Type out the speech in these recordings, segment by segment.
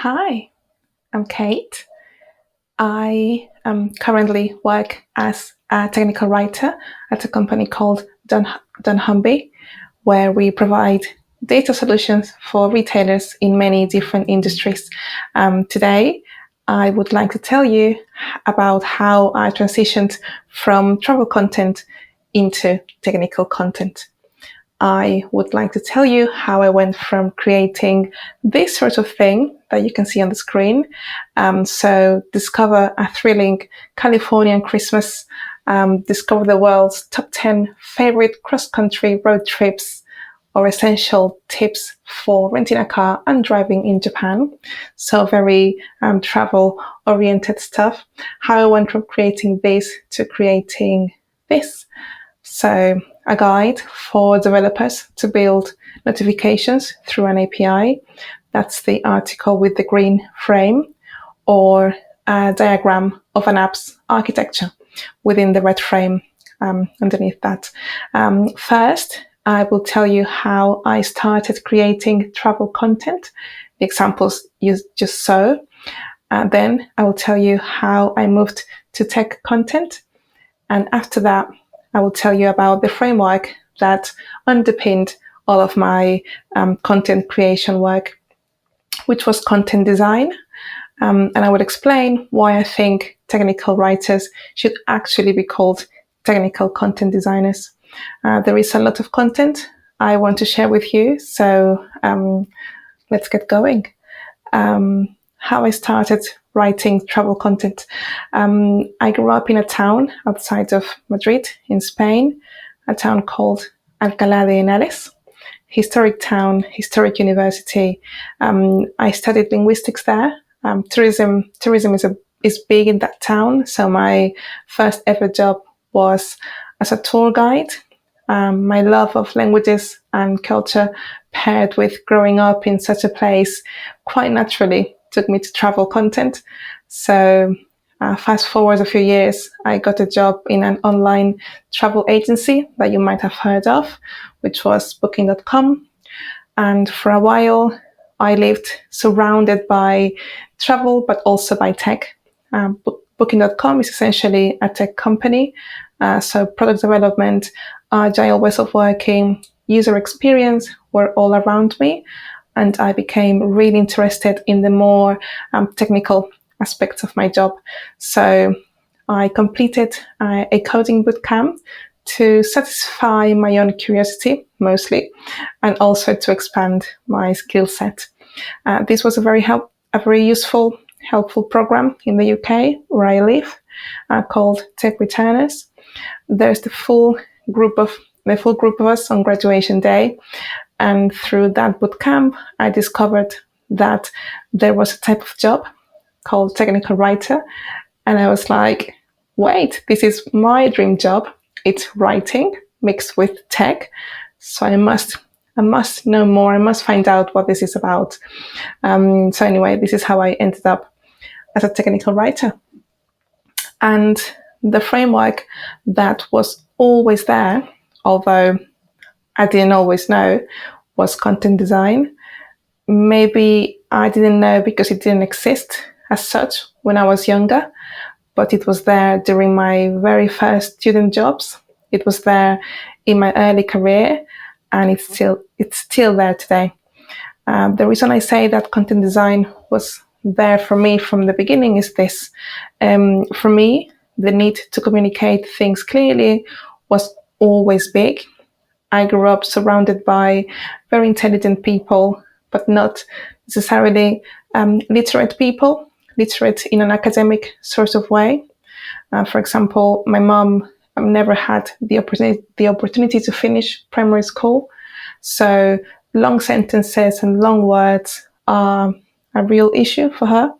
Hi, I'm Kate. I currently work as a technical writer at a company called dunnhumby, where we provide data solutions for retailers in many different industries. Today, I would like to tell you about how I transitioned from travel content into technical content. I would like to tell you how I went from creating this sort of thing that you can see on the screen. So discover a thrilling Californian Christmas, discover the world's top 10 favorite cross-country road trips or essential tips for renting a car and driving in Japan. So very travel-oriented stuff. How I went from creating this to creating this. So a guide for developers to build notifications through an API. That's the article with the green frame, or a diagram of an app's architecture within the red frame underneath that. First, I will tell you how I started creating travel content, the examples you just saw. Then I will tell you how I moved to tech content. And after that, I will tell you about the framework that underpinned all of my content creation work, which was content design. And I would explain why I think technical writers should actually be called technical content designers. There is a lot of content I want to share with you, so let's get going. How I started writing travel content. I grew up in a town outside of Madrid in Spain, a town called Alcalá de Henares. Historic town, historic university. I studied linguistics there. Tourism is big in that town, so my first ever job was as a tour guide. My love of languages and culture, paired with growing up in such a place, quite naturally took me to travel content. So fast forward a few years, I got a job in an online travel agency that you might have heard of, which was booking.com. And for a while, I lived surrounded by travel, but also by tech. Booking.com is essentially a tech company. So product development, agile ways of working, user experience were all around me. And I became really interested in the more technical aspects of my job. So I completed a coding bootcamp to satisfy my own curiosity, mostly, and also to expand my skill set. This was a very useful, helpful program in the UK where I live, called Tech Returners. There's the full group of us on graduation day. And through that bootcamp, I discovered that there was a type of job called technical writer. And I was like, wait, this is my dream job. It's writing mixed with tech. So I must know more. I must find out what this is about. So anyway, this is how I ended up as a technical writer. And the framework that was always there, although I didn't always know, was content design. Maybe I didn't know because it didn't exist as such when I was younger, but it was there during my very first student jobs. It was there in my early career, and it's still there today. The reason I say that content design was there for me from the beginning is this. For me, the need to communicate things clearly was always big. I grew up surrounded by very intelligent people, but not necessarily literate people, literate in an academic sort of way. For example, my mom never had the opportunity to finish primary school. So long sentences and long words are a real issue for her.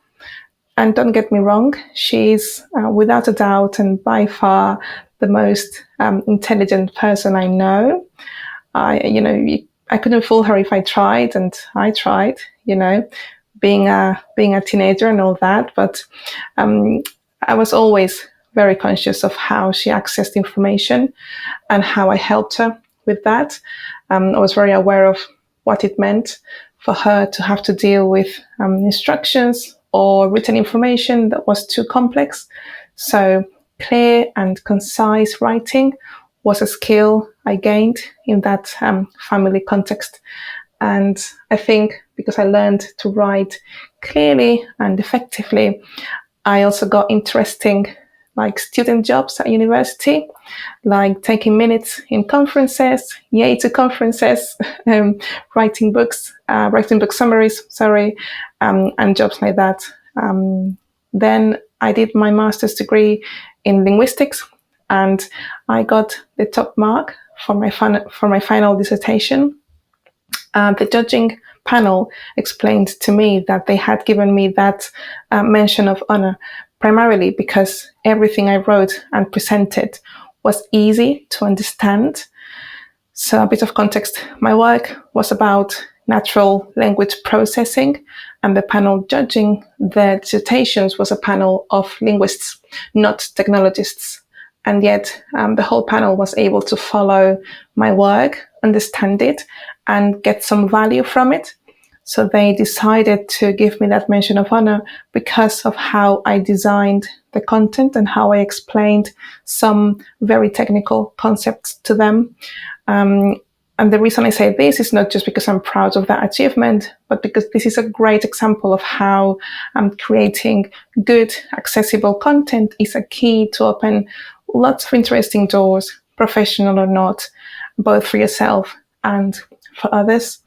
And don't get me wrong, she's without a doubt and by far the most intelligent person I know. I couldn't fool her if I tried, and I tried, being a teenager and all that. But I was always very conscious of how she accessed information and how I helped her with that. I was very aware of what it meant for her to have to deal with instructions or written information that was too complex. So clear and concise writing was a skill I gained in that family context. And I think because I learned to write clearly and effectively, I also got interesting student jobs at university, like taking minutes in conferences, yay to conferences, writing book summaries, and jobs like that. Then I did my master's degree in linguistics, and I got the top mark for my final dissertation. The judging panel explained to me that they had given me that mention of honor primarily because everything I wrote and presented was easy to understand. So a bit of context, my work was about natural language processing, and the panel judging the dissertations was a panel of linguists, not technologists. And yet the whole panel was able to follow my work, understand it, and get some value from it. So they decided to give me that mention of honor because of how I designed the content and how I explained some very technical concepts to them. And the reason I say this is not just because I'm proud of that achievement, but because this is a great example of how creating good, accessible content is a key to open lots of interesting doors, professional or not, both for yourself and for others.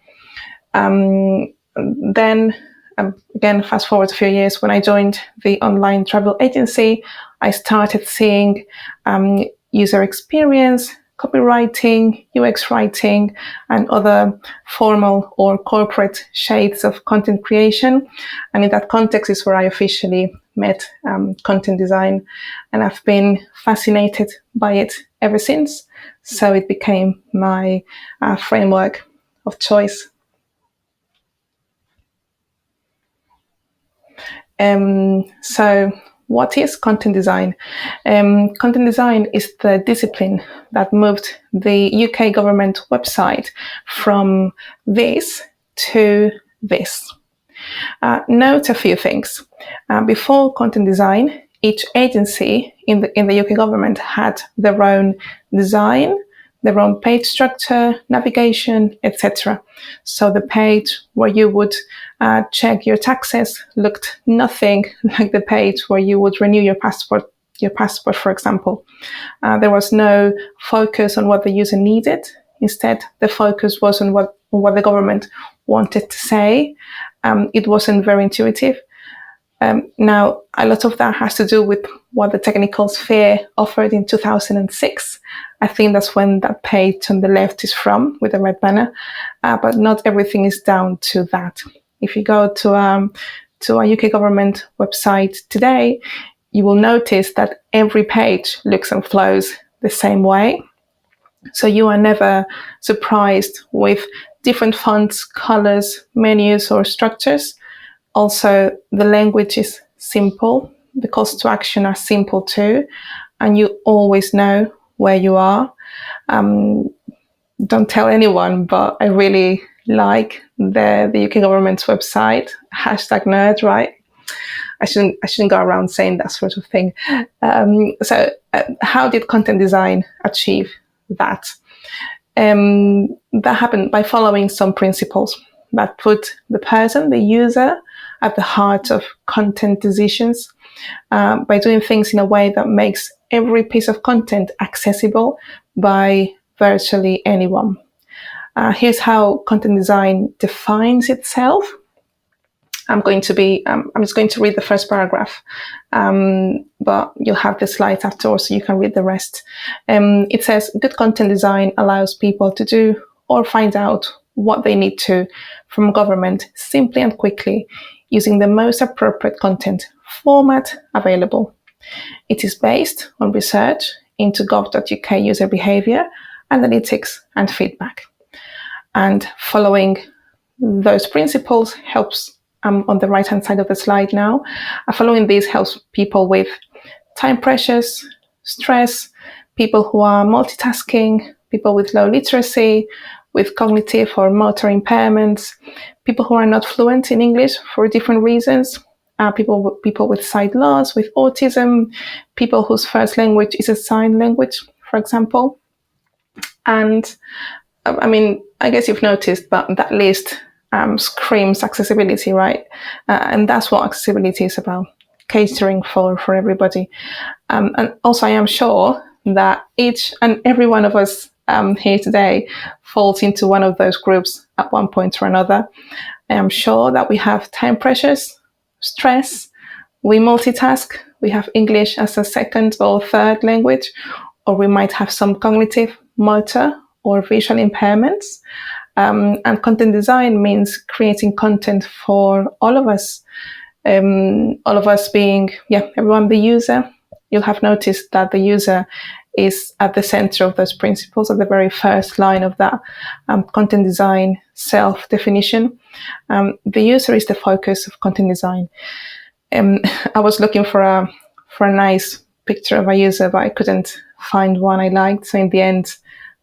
Then, again, fast forward a few years, when I joined the online travel agency, I started seeing user experience, copywriting, UX writing, and other formal or corporate shades of content creation. And in that context is where I officially met content design. And I've been fascinated by it ever since. So it became my framework of choice. So what is content design? Content design is the discipline that moved the UK government website from this to this. Note a few things. Before content design, each agency in the UK government had their own design, their own page structure, navigation, etc. So the page where you would check your taxes looked nothing like the page where you would renew your passport, for example. There was no focus on what the user needed. Instead, the focus was on what the government wanted to say. It wasn't very intuitive. Now, a lot of that has to do with what the technical sphere offered in 2006. I think that's when that page on the left is from, with the red banner. But not everything is down to that. If you go to a UK government website today, you will notice that every page looks and flows the same way. So you are never surprised with different fonts, colors, menus, or structures. Also, the language is simple. The calls to action are simple too. And you always know where you are. Don't tell anyone, but I really like the UK government's website. #nerd, right? I shouldn't go around saying that sort of thing. So how did content design achieve that? That happened by following some principles that put the person, the user, at the heart of content decisions, by doing things in a way that makes every piece of content accessible by virtually anyone. Here's how content design defines itself. I'm just going to read the first paragraph, but you'll have the slides afterwards so you can read the rest. It says, good content design allows people to do or find out what they need to from government simply and quickly using the most appropriate content format available. It is based on research into gov.uk user behaviour, analytics and feedback. And following those principles helps, on the right-hand side of the slide now, following these helps people with time pressures, stress, people who are multitasking, people with low literacy, with cognitive or motor impairments, people who are not fluent in English for different reasons, people with sight loss, with autism, people whose first language is a sign language, for example. And I mean, I guess you've noticed, but that list screams accessibility, right? And that's what accessibility is about, catering for everybody. And also, I am sure that each and every one of us here today falls into one of those groups at one point or another. I am sure that we have time pressures, stress, we multitask, we have English as a second or third language, or we might have some cognitive, motor, or visual impairments. And content design means creating content for all of us. All of us being, everyone the user. You'll have noticed that the user is at the center of those principles, at the very first line of that content design self-definition. The user is the focus of content design. I was looking for a nice picture of a user, but I couldn't find one I liked. So in the end,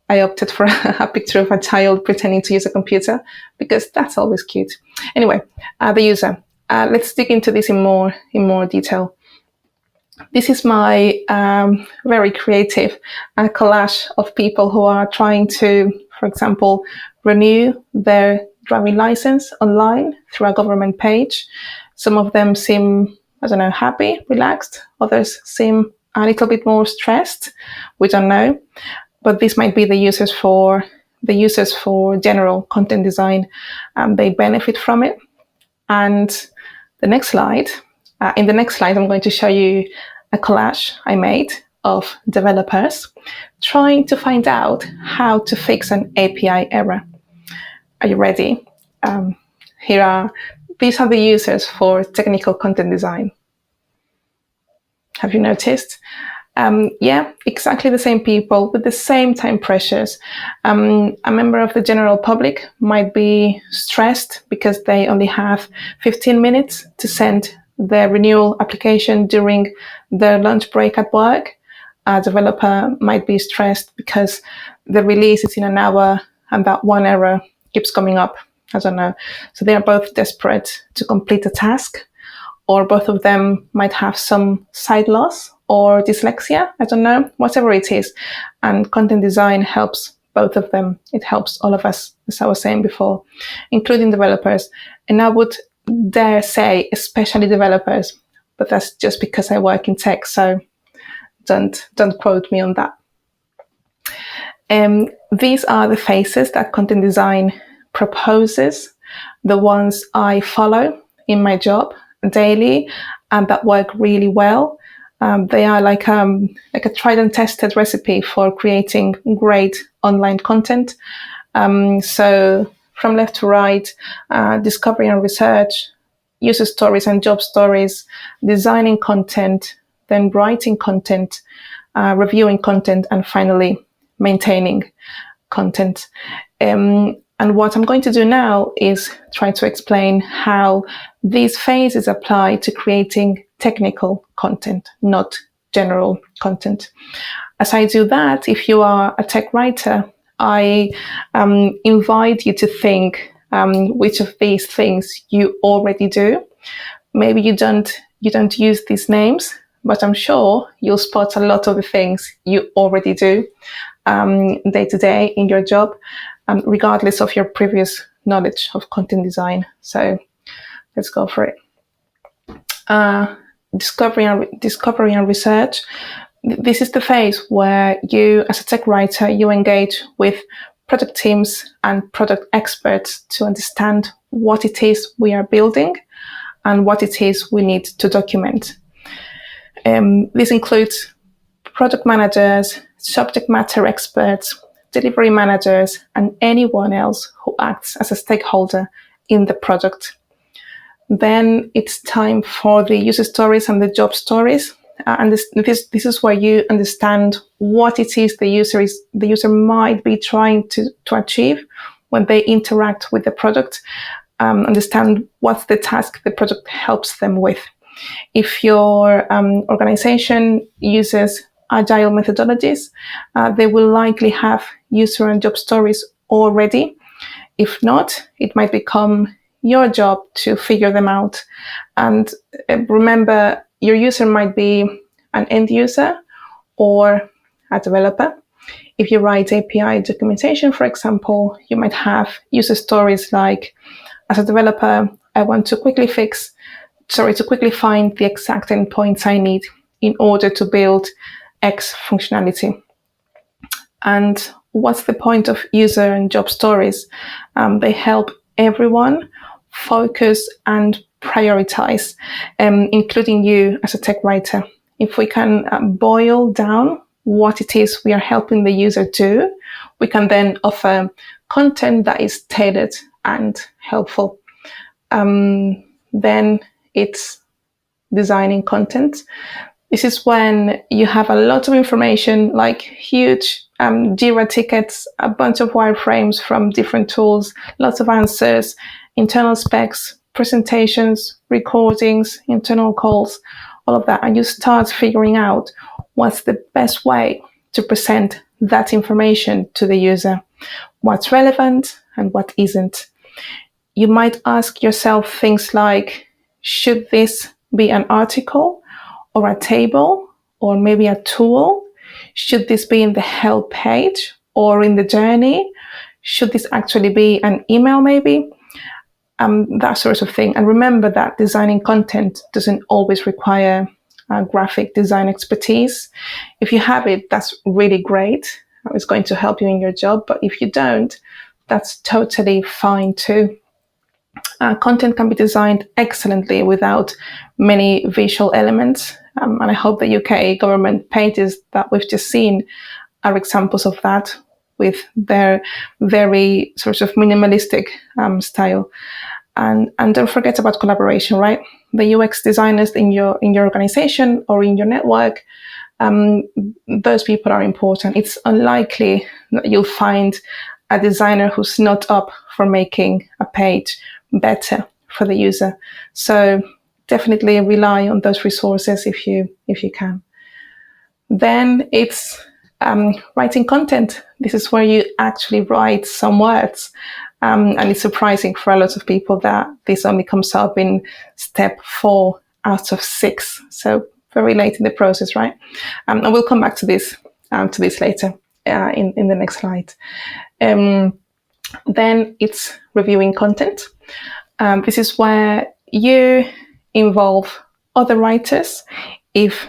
I opted for a picture of a child pretending to use a computer, because that's always cute. Anyway, the user. Let's dig into this in more detail. This is my very creative collage of people who are trying to, for example, renew their driving license online through a government page. Some of them seem, happy, relaxed. Others seem a little bit more stressed. We don't know. But this might be the users for general content design. They benefit from it. And in the next slide, I'm going to show you a collage I made of developers trying to find out how to fix an API error. Are you ready? These are the users for technical content design. Have you noticed? Exactly the same people with the same time pressures. A member of the general public might be stressed because they only have 15 minutes to send their renewal application during their lunch break at work. A developer might be stressed because the release is in an hour and that one error keeps coming up. I don't know. So they are both desperate to complete a task, or both of them might have some sight loss or dyslexia, I don't know, whatever it is. And content design helps both of them. It helps all of us, as I was saying before, including developers. And I would dare say, especially developers, but that's just because I work in tech, so don't quote me on that. These are the phases that content design proposes, the ones I follow in my job daily and that work really well. They are like a tried and tested recipe for creating great online content. So from left to right, discovery and research, user stories and job stories, designing content, then writing content, reviewing content, and finally maintaining content. And what I'm going to do now is try to explain how these phases apply to creating technical content, not general content. As I do that, if you are a tech writer, I invite you to think which of these things you already do. Maybe you don't use these names, but I'm sure you'll spot a lot of the things you already do day to day in your job, regardless of your previous knowledge of content design. So let's go for it. Discovery and research. This is the phase where you, as a tech writer, you engage with product teams and product experts to understand what it is we are building and what it is we need to document. This includes product managers, subject matter experts, delivery managers, and anyone else who acts as a stakeholder in the product. Then it's time for the user stories and the job stories. And this is where you understand what it is the user might be trying to achieve when they interact with the product. Understand what's the task the product helps them with. If your organization uses agile methodologies, they will likely have user and job stories already. If not, it might become your job to figure them out. And remember, your user might be an end user or a developer. If you write API documentation, for example, you might have user stories like, as a developer, I want to quickly find the exact endpoints I need in order to build X functionality. And what's the point of user and job stories? They help everyone focus and prioritize, including you as a tech writer. If we can boil down what it is we are helping the user do, we can then offer content that is tailored and helpful. Then it's designing content. This is when you have a lot of information, like huge Jira tickets, a bunch of wireframes from different tools, lots of answers, internal specs, presentations, recordings, internal calls, all of that. And you start figuring out what's the best way to present that information to the user, what's relevant and what isn't. You might ask yourself things like, should this be an article or a table or maybe a tool? Should this be in the help page or in the journey? Should this actually be an email maybe? That sort of thing. And remember that designing content doesn't always require graphic design expertise. If you have it, that's really great. It's going to help you in your job. But if you don't, that's totally fine too. Content can be designed excellently without many visual elements. And I hope the UK government pages that we've just seen are examples of that, with their very sort of minimalistic style. And don't forget about collaboration, right? The UX designers in your organization or in your network, those people are important. It's unlikely that you'll find a designer who's not up for making a page better for the user. So definitely rely on those resources if you can. Then it's writing content. This is where you actually write some words. And it's surprising for a lot of people that this only comes up in step 4 out of 6. So very late in the process, right? And we'll come back to this later in the next slide. Then it's reviewing content. This is where you involve other writers, if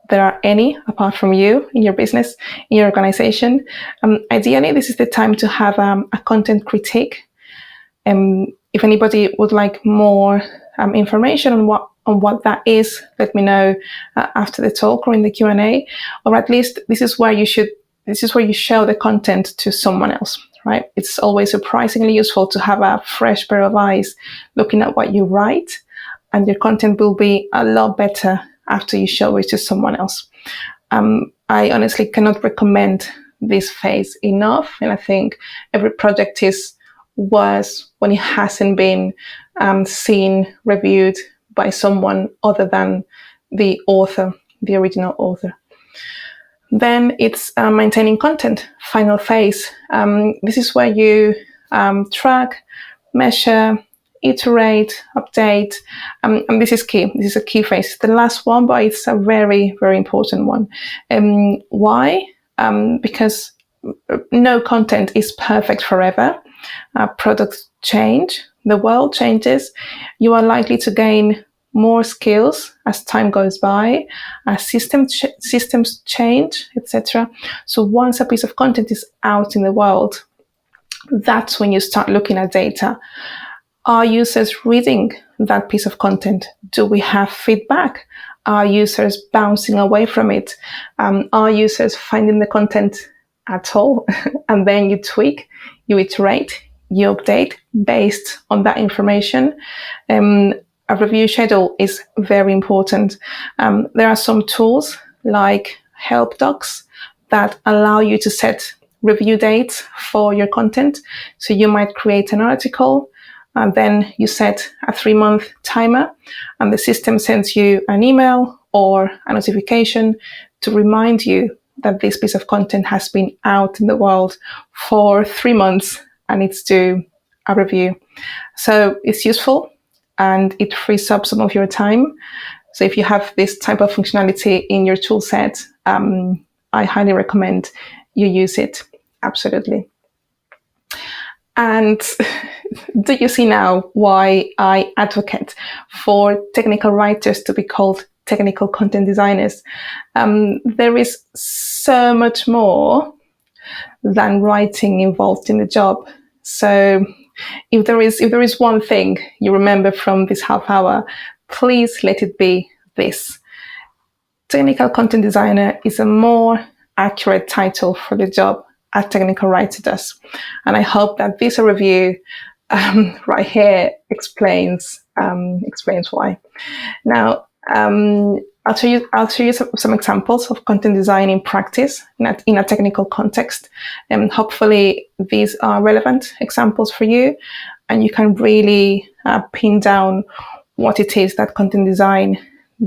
there are any apart from you in your business, in your organization. Ideally, this is the time to have a content critique. If anybody would like more information on what that is, let me know after the talk or in the Q&A, or at least this is where you show the content to someone else. Right? It's always surprisingly useful to have a fresh pair of eyes looking at what you write, and your content will be a lot better after you show it to someone else. I honestly cannot recommend this phase enough, and I think every project is worse when it hasn't been seen, reviewed by someone other than the author, the original author. Then it's maintaining content, final phase. This is where you track, measure, iterate, update, and this is key. This is a key phase. It's the last one, but it's a very, very important one. Why? Because no content is perfect forever. Products change, the world changes. You are likely to gain more skills as time goes by, as systems change, etc. So once a piece of content is out in the world, that's when you start looking at data. Are users reading that piece of content? Do we have feedback? Are users bouncing away from it? Are users finding the content at all? And then you tweak, you iterate, you update based on that information. A review schedule is very important. There are some tools like help docs that allow you to set review dates for your content. So you might create an article, and then you set a 3-month timer, and the system sends you an email or a notification to remind you that this piece of content has been out in the world for 3 months and needs to do a review. So it's useful and it frees up some of your time. So if you have this type of functionality in your tool set, I highly recommend you use it. Absolutely. And do you see now why I advocate for technical writers to be called technical content designers? There is so much more than writing involved in the job. So if there is one thing you remember from this half hour, please let it be this. Technical content designer is a more accurate title for the job a technical writer does. And I hope that this review right here explains why. Now, I'll show you some examples of content design in practice in a technical context. And hopefully these are relevant examples for you, and you can really pin down what it is that content design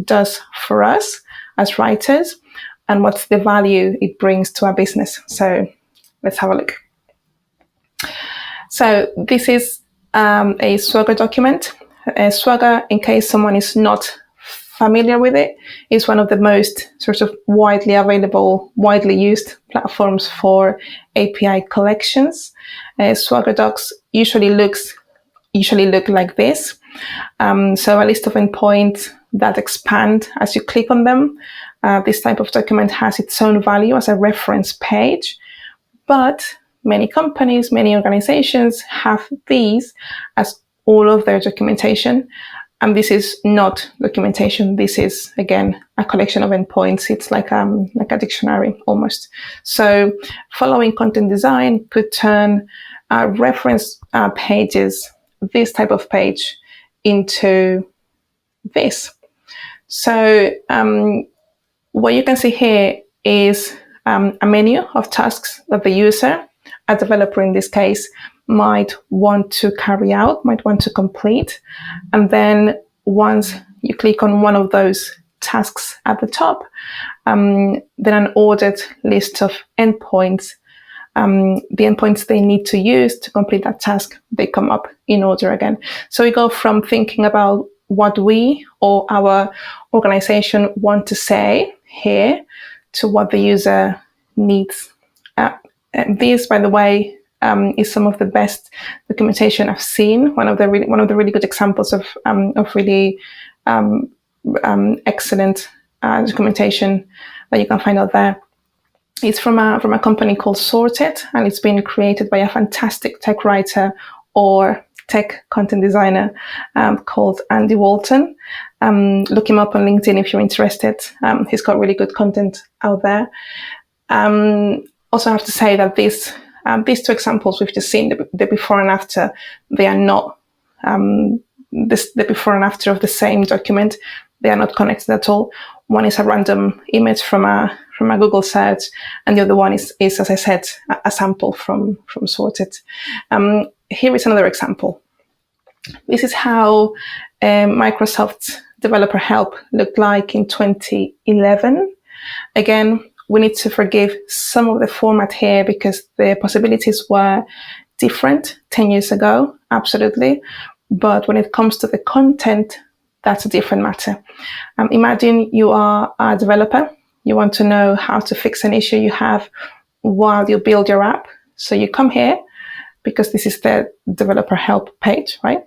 does for us as writers and what's the value it brings to our business. So let's have a look. So this is a Swagger document. Swagger, in case someone is not familiar with it, is one of the most sort of widely available, widely used platforms for API collections. Swagger docs usually look like this. So a list of endpoints that expand as you click on them. This type of document has its own value as a reference page, but many companies, many organizations have these as all of their documentation. And this is not documentation. This is, again, a collection of endpoints. It's like a dictionary almost. So following content design could turn reference pages, this type of page, into this. So what you can see here is a menu of tasks that the user, a developer in this case, might want to carry out, might want to complete. And then once you click on one of those tasks at the top, then an ordered list of endpoints, the endpoints they need to use to complete that task, they come up in order again. So we go from thinking about what we or our organization want to say here to what the user needs. This, by the way, is some of the best documentation I've seen. One of the really good examples of really excellent documentation that you can find out there. It's from a company called Sorted, and it's been created by a fantastic tech writer or tech content designer called Andy Walton. Look him up on LinkedIn if you're interested. He's got really good content out there. Also, I have to say that these two examples we've just seen, the before and after, they are not the before and after of the same document. They are not connected at all. One is a random image from a Google search, and the other one is as I said, a sample from Sorted. Here is another example. This is how Microsoft's developer help looked like in 2011. Again, we need to forgive some of the format here because the possibilities were different 10 years ago, absolutely. But when it comes to the content, that's a different matter. Imagine you are a developer. You want to know how to fix an issue you have while you build your app. So you come here because this is the developer help page, right?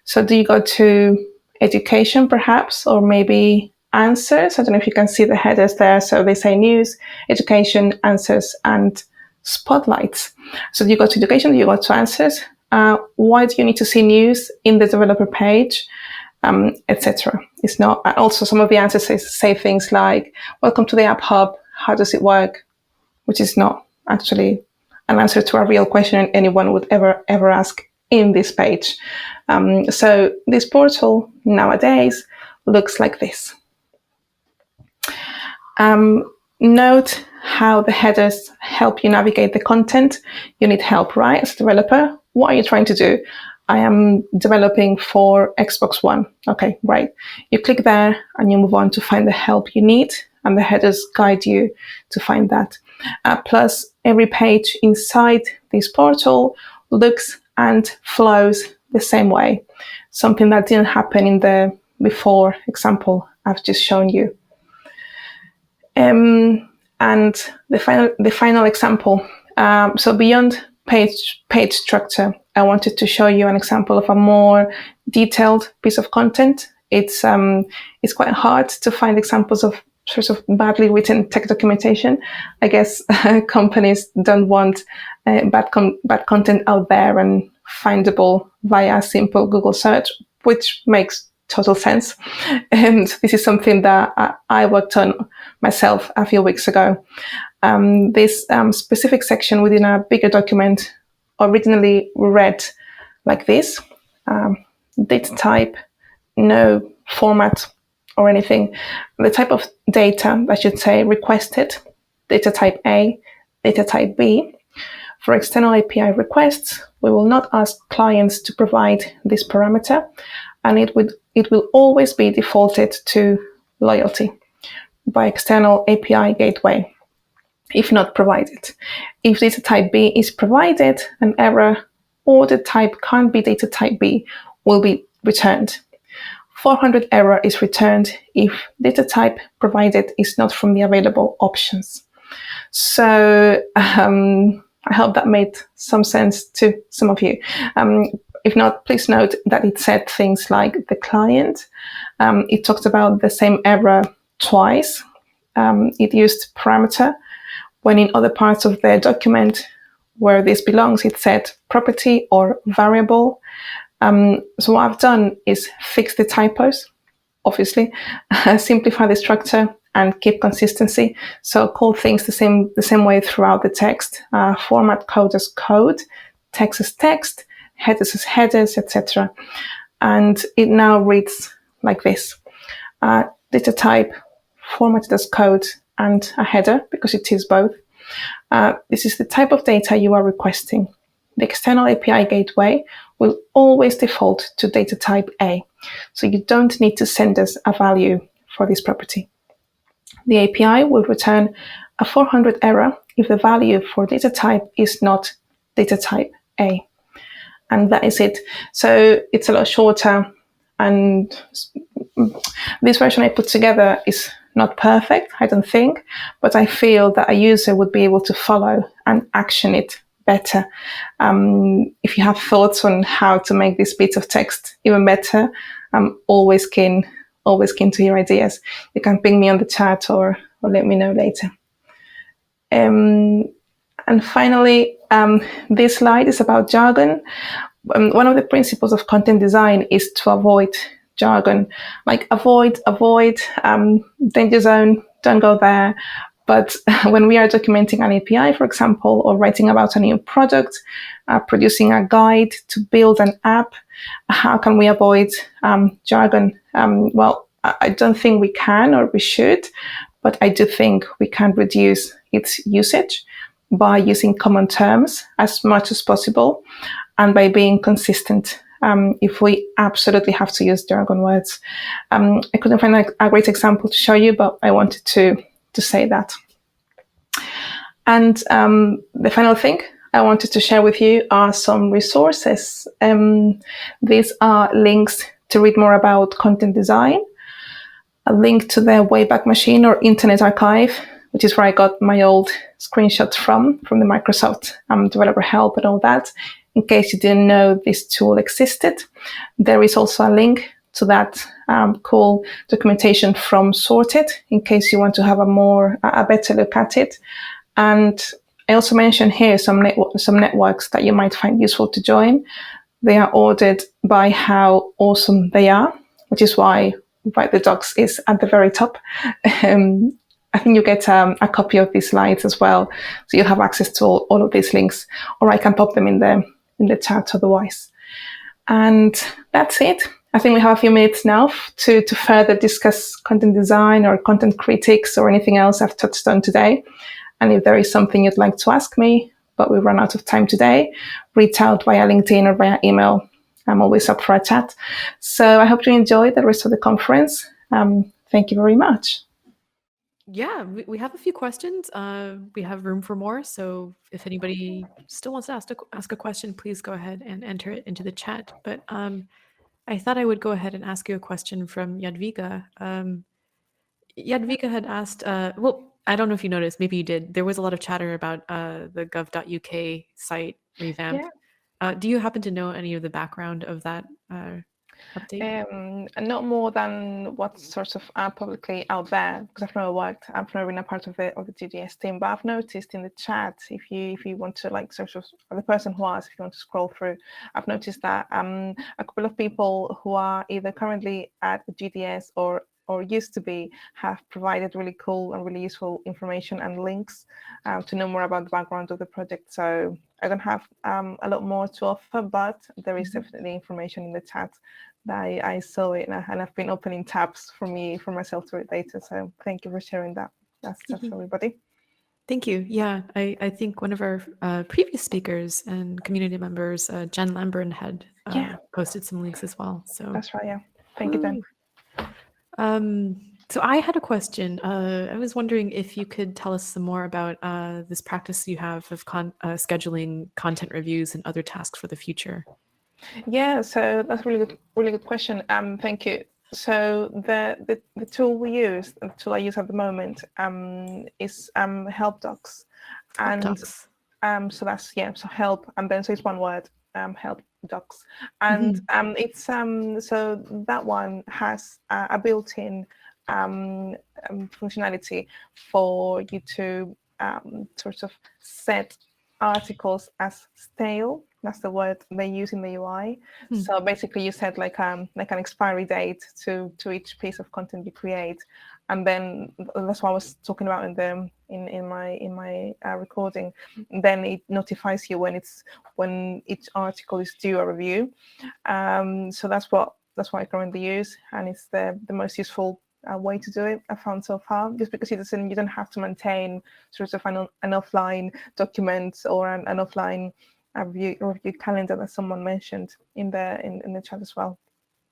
So do you go to education perhaps, or maybe answers? I don't know if you can see the headers there. So they say news, education, answers, and spotlights. So do you go to education? Do you go to answers? Why do you need to see news in the developer page, etc.? It's not. And also, some of the answers say things like, "Welcome to the App Hub. How does it work?" Which is not actually an answer to a real question anyone would ever ask in this page. So this portal nowadays looks like this. Note how the headers help you navigate the content. You need help, right? As a developer, what are you trying to do? I am developing for Xbox One. Okay, right. You click there and you move on to find the help you need, and the headers guide you to find that. Plus, every page inside this portal looks and flows the same way, something that didn't happen in the before example I've just shown you. And the final example. So beyond page structure, I wanted to show you an example of a more detailed piece of content. It's quite hard to find examples of sort of badly written text documentation. I guess companies don't want bad content out there and findable via simple Google search, which makes total sense. And this is something that I worked on myself a few weeks ago. This specific section within a bigger document originally read like this: data type, no format or anything. The type of data, I should say, requested, data type A, data type B. For external API requests, we will not ask clients to provide this parameter, and it will always be defaulted to loyalty by external API gateway, if not provided. If data type B is provided, an error or the type can't be data type B will be returned. 400 error is returned if data type provided is not from the available options. So I hope that made some sense to some of you. If not, please note that it said things like the client. It talked about the same error twice. It used parameter, when in other parts of the document where this belongs, it said property or variable. So what I've done is fix the typos, obviously, simplify the structure and keep consistency. So call things the same way throughout the text. Format code as code, text as text, headers as headers, etc. And it now reads like this: data type formatted as code and a header, because it is both. This is the type of data you are requesting. The external API gateway will always default to data type A, so you don't need to send us a value for this property. The API will return a 400 error if the value for data type is not data type A. And that is it. So it's a lot shorter, and this version I put together is not perfect, I don't think, but I feel that a user would be able to follow and action it better. If you have thoughts on how to make this bit of text even better, I'm always keen to hear ideas. You can ping me on the chat or let me know later. And finally, this slide is about jargon. One of the principles of content design is to avoid jargon, like avoid, danger zone, don't go there. But when we are documenting an API, for example, or writing about a new product, producing a guide to build an app, how can we avoid jargon? Well, I don't think we can or we should, but I do think we can reduce its usage by using common terms as much as possible and by being consistent. If we absolutely have to use jargon words. I couldn't find a great example to show you, but I wanted to say that. And the final thing I wanted to share with you are some resources. These are links to read more about content design, a link to the Wayback Machine or Internet Archive, which is where I got my old screenshots from the Microsoft developer help and all that. In case you didn't know this tool existed, there is also a link to that cool documentation from Sorted, in case you want to have a better look at it. And I also mentioned here some networks that you might find useful to join. They are ordered by how awesome they are, which is why Write the Docs is at the very top. I think you get a copy of these slides as well, so you'll have access to all of these links, or I can pop them in the chat otherwise. And that's it. I think we have a few minutes now to further discuss content design or content critics or anything else I've touched on today. And if there is something you'd like to ask me, but we've run out of time today, reach out via LinkedIn or via email. I'm always up for a chat. So I hope you enjoy the rest of the conference. Thank you very much. Yeah, we have a few questions. We have room for more, so if anybody still wants to ask a question, please go ahead and enter it into the chat. But I thought I would go ahead and ask you a question from Jadwiga. Jadwiga had asked, well, I don't know if you noticed, maybe you did. There was a lot of chatter about the gov.uk site revamp. Yeah. Do you happen to know any of the background of that update? Not more than what's sort of publicly out there, because I've never been a part of the GDS team, but I've noticed in the chat, if you want to like sort of the person who asked, if you want to scroll through, I've noticed that a couple of people who are either currently at the GDS or used to be have provided really cool and really useful information and links to know more about the background of the project. So I don't have a lot more to offer, but there is definitely information in the chat that I saw it, and I've been opening tabs for myself to read later. So thank you for sharing that. That's for everybody. Thank you. Yeah, I think one of our previous speakers and community members, Jen Lambern, had posted some links as well. So that's right. Yeah, thank you, Jen. So I had a question. I was wondering if you could tell us some more about this practice you have of scheduling content reviews and other tasks for the future. Yeah, so that's a really good question. Thank you. So the tool we use, the tool I use at the moment, is Help Docs, and so that's so help, and then so it's one word, Help Docs, and it's so that one has a built-in functionality for you to sort of set articles as stale. That's the word they use in the UI. So basically, you set like an expiry date to each piece of content you create, and then that's what I was talking about in my recording. Then it notifies you when each article is due a review. So that's what I currently use, and it's the most useful way to do it I found so far, just because you don't have to maintain sort of an offline document or an offline review calendar that someone mentioned in the chat as well.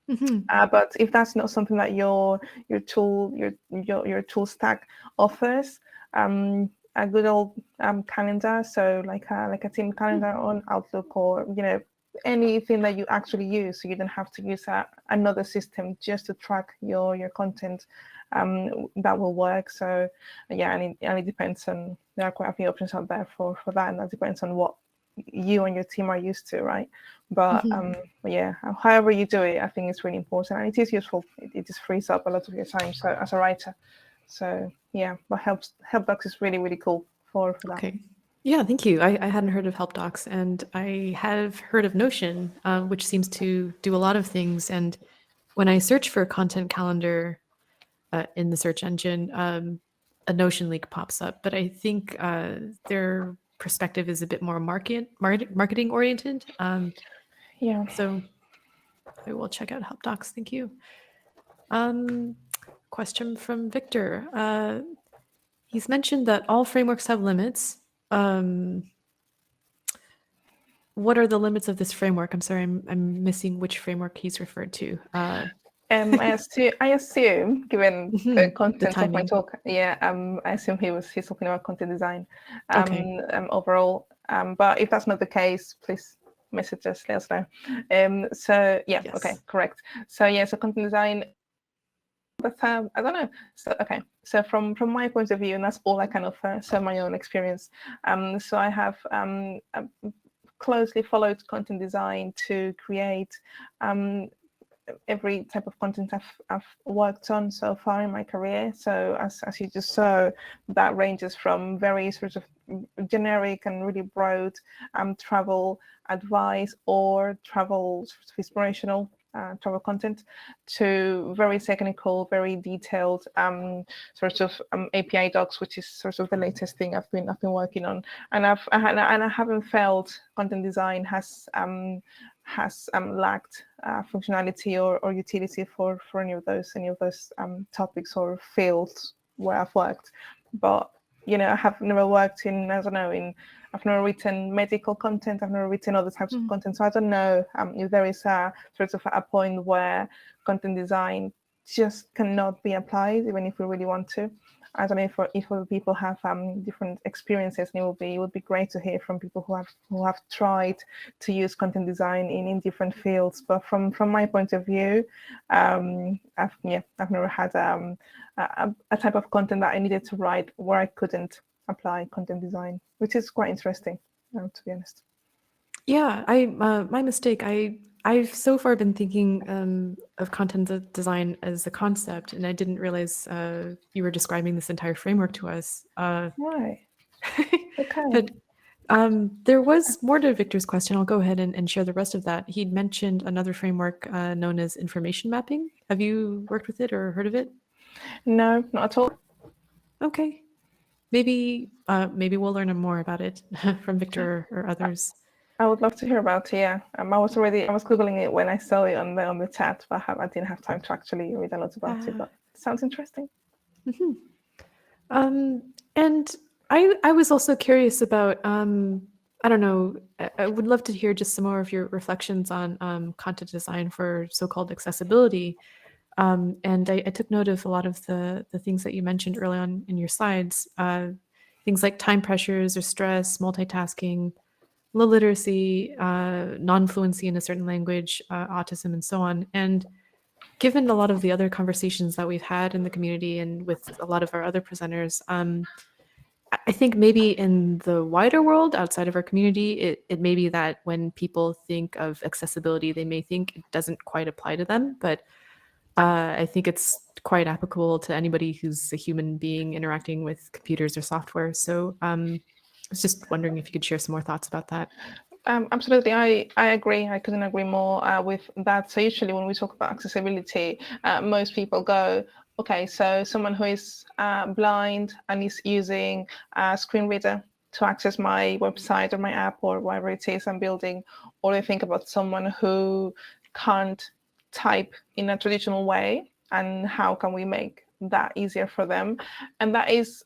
But if that's not something that your tool stack offers, a good old calendar, so like a team calendar on Outlook, or anything that you actually use, so you don't have to use another system just to track your content, that will work. So yeah, and it depends on, there are quite a few options out there for that, and that depends on what you and your team are used to, right? But yeah, however you do it, I think it's really important, and it is useful. It just frees up a lot of your time, so as a writer. So yeah, but Help Docs is really cool for that. Okay. Yeah, thank you. I hadn't heard of Help Docs, and I have heard of Notion, which seems to do a lot of things. And when I search for a content calendar in the search engine, a Notion link pops up. But I think their perspective is a bit more marketing oriented. Yeah. So I will check out Help Docs. Thank you. Question from Victor. He's mentioned that all frameworks have limits. What are the limits of this framework? I'm sorry, I'm missing which framework he's referred to. I assume, given the content of my timing. talk, I assume he's talking about content design, Okay. overall. But if that's not the case, please message us, let us know. So yeah, Yes. okay, correct. So yeah, so content design. But I don't know. So okay, so from my point of view, and that's all I can offer. So my own experience. So I have closely followed content design to create every type of content I've worked on so far in my career. So as you just saw, that ranges from very sort of generic and really broad travel advice or travel sort of inspirational travel content, to very technical, very detailed sort of API docs, which is sort of the latest thing I've been working on. And I haven't felt content design has lacked functionality or utility for any of those topics or fields where I've worked. But I have never worked in, I don't know, I've never written medical content, I've never written other types of content, so I don't know if there is a sort of a point where content design just cannot be applied, even if we really want to. I don't know if other people have different experiences, and it would be great to hear from people who have tried to use content design in different fields. But from my point of view, I've never had a type of content that I needed to write where I couldn't apply content design, which is quite interesting, to be honest. Yeah, I my mistake. I've so far been thinking of content design as a concept, and I didn't realize you were describing this entire framework to us. Right. Okay. But there was more to Victor's question. I'll go ahead and share the rest of that. He'd mentioned another framework known as information mapping. Have you worked with it or heard of it? No, not at all. Okay, maybe we'll learn more about it from Victor or others. I would love to hear about it. Yeah, I was googling it when I saw it on the chat, but I didn't have time to actually read a lot about it. Ah. But it sounds interesting. And I was also curious about I don't know. I would love to hear just some more of your reflections on content design for so-called accessibility. And I took note of a lot of the things that you mentioned early on in your slides. Things like time pressures or stress, multitasking, low literacy, non-fluency in a certain language, autism, and so on. And given a lot of the other conversations that we've had in the community and with a lot of our other presenters, I think maybe in the wider world outside of our community, it may be that when people think of accessibility, they may think it doesn't quite apply to them. But I think it's quite applicable to anybody who's a human being interacting with computers or software. So I was just wondering if you could share some more thoughts about that. Absolutely, I agree. I couldn't agree more with that. So usually when we talk about accessibility, most people go, okay, so someone who is blind and is using a screen reader to access my website or my app or whatever it is I'm building, or they think about someone who can't type in a traditional way, and how can we make that easier for them? And that is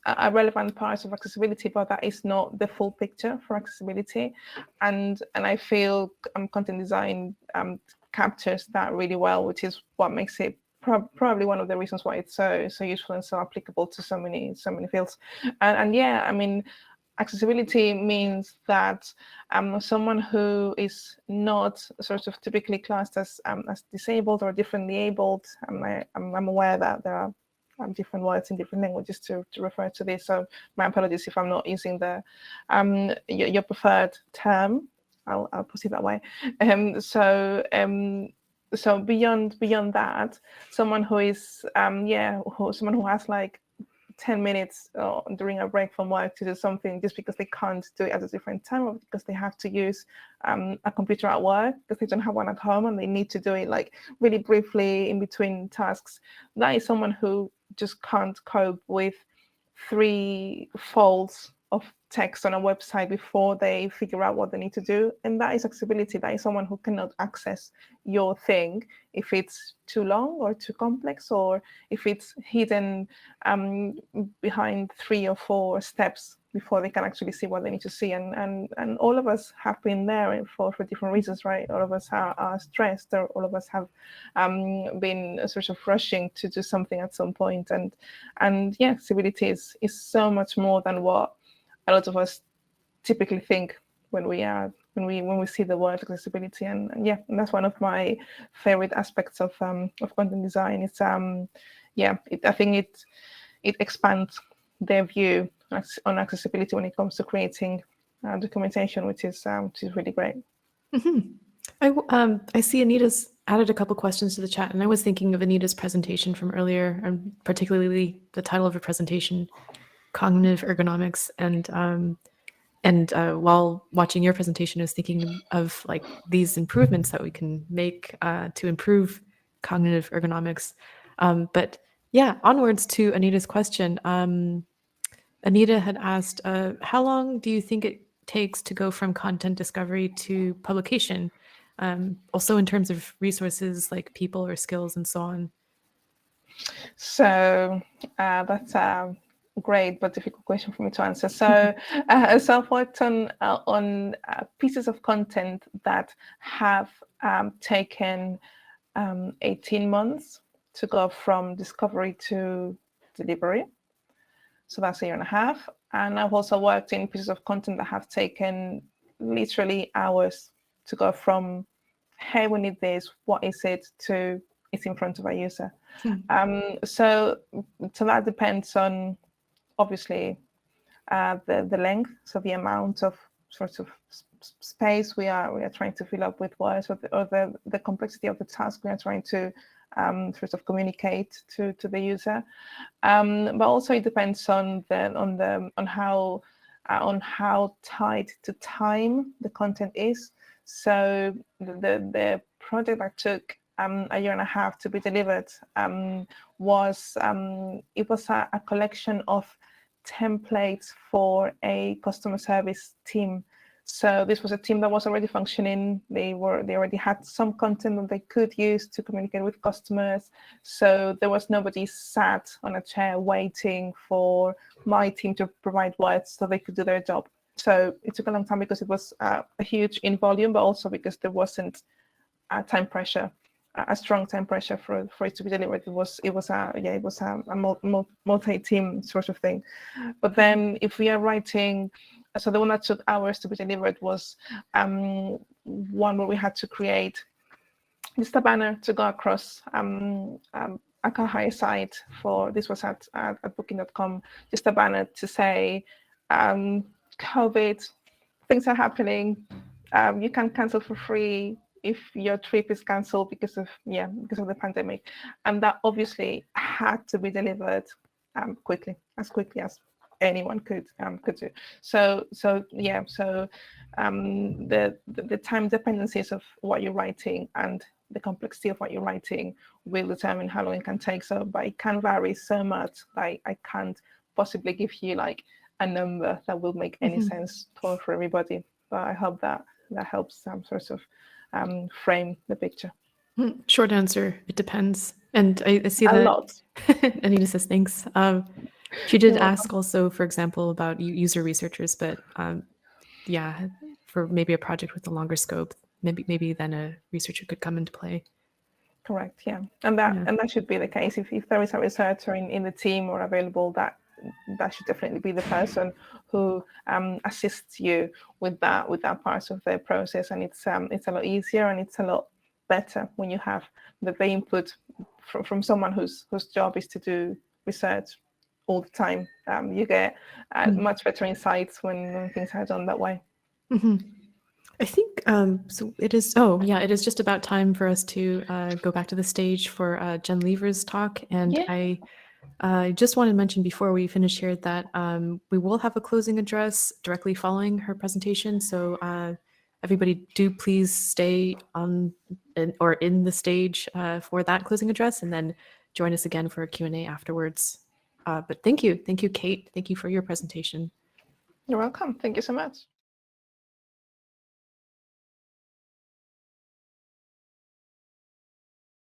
a relevant part of accessibility, but that is not the full picture for accessibility. And I feel content design captures that really well, which is what makes it probably one of the reasons why it's so useful and so applicable to so many fields. And yeah, I mean, accessibility means that someone who is not sort of typically classed as disabled or differently abled, I'm aware that there are different words in different languages to refer to this. So my apologies if I'm not using the your preferred term. I'll put it that way. So beyond that, someone who is someone who has like 10 minutes during a break from work to do something just because they can't do it at a different time, or because they have to use a computer at work because they don't have one at home and they need to do it like really briefly in between tasks. That is someone who just can't cope with 3 folds of text on a website before they figure out what they need to do. And that is accessibility. That is someone who cannot access your thing if it's too long or too complex, or if it's hidden behind 3 or 4 steps before they can actually see what they need to see. And all of us have been there for different reasons, right? All of us are stressed, or all of us have been sort of rushing to do something at some point. And yeah, accessibility is so much more than what a lot of us typically think when we see the word accessibility. And yeah, and that's one of my favorite aspects of content design. It's I think it expands their view on accessibility when it comes to creating documentation, which is really great. I see Anita's added a couple questions to the chat, and I was thinking of Anita's presentation from earlier, and particularly the title of her presentation, "Cognitive Ergonomics." And while watching your presentation, I was thinking of like these improvements that we can make to improve cognitive ergonomics. But yeah, onwards to Anita's question. Anita had asked, how long do you think it takes to go from content discovery to publication? Also in terms of resources like people or skills and so on. So that's a great but difficult question for me to answer. So, so I've worked on pieces of content that have taken 18 months to go from discovery to delivery. So that's a year and a half. And I've also worked in pieces of content that have taken literally hours to go from, hey, we need this, what is it, to it's in front of a user. So that depends on, obviously, the length, so the amount of sort of space we are trying to fill up with words, or the complexity of the task we are trying to sort of communicate to the user. But also it depends on how tied to time the content is. So the project that took a year and a half to be delivered was a collection of templates for a customer service team. So this was a team that was already functioning. They already had some content that they could use to communicate with customers. So there was nobody sat on a chair waiting for my team to provide words so they could do their job. So it took a long time because it was a huge in volume, but also because there wasn't time pressure, a strong time pressure for it to be delivered. It was a multi-team sort of thing. But then if we are writing, so the one that took hours to be delivered was one where we had to create just a banner to go across a car hire site for, this was at booking.com, just a banner to say, COVID, things are happening, you can cancel for free if your trip is cancelled because of the pandemic. And that obviously had to be delivered quickly as anyone could do. So the time dependencies of what you're writing and the complexity of what you're writing will determine how long it can take. So, but it can vary so much. I can't possibly give you like a number that will make any sense for everybody. But I hope that helps sort of frame the picture. Short answer, it depends. And I see A that lot. Anita says thanks. She did You're ask welcome. also, for example, about user researchers, but yeah, for maybe a project with a longer scope, maybe then a researcher could come into play. Correct, yeah. And that should be the case. If there is a researcher in the team or available, that should definitely be the person who assists you with that part of the process. And it's a lot easier and it's a lot better when you have the input from someone whose job is to do research all the time. You get much better insights when things are done that way. I think so. It is. Oh, yeah. It is just about time for us to go back to the stage for Jen Lever's talk. And Yeah. I just wanted to mention before we finish here that we will have a closing address directly following her presentation. So everybody, do please stay on or in the stage for that closing address, and then join us again for a Q&A afterwards. But thank you, Kate. Thank you for your presentation. You're welcome. Thank you so much.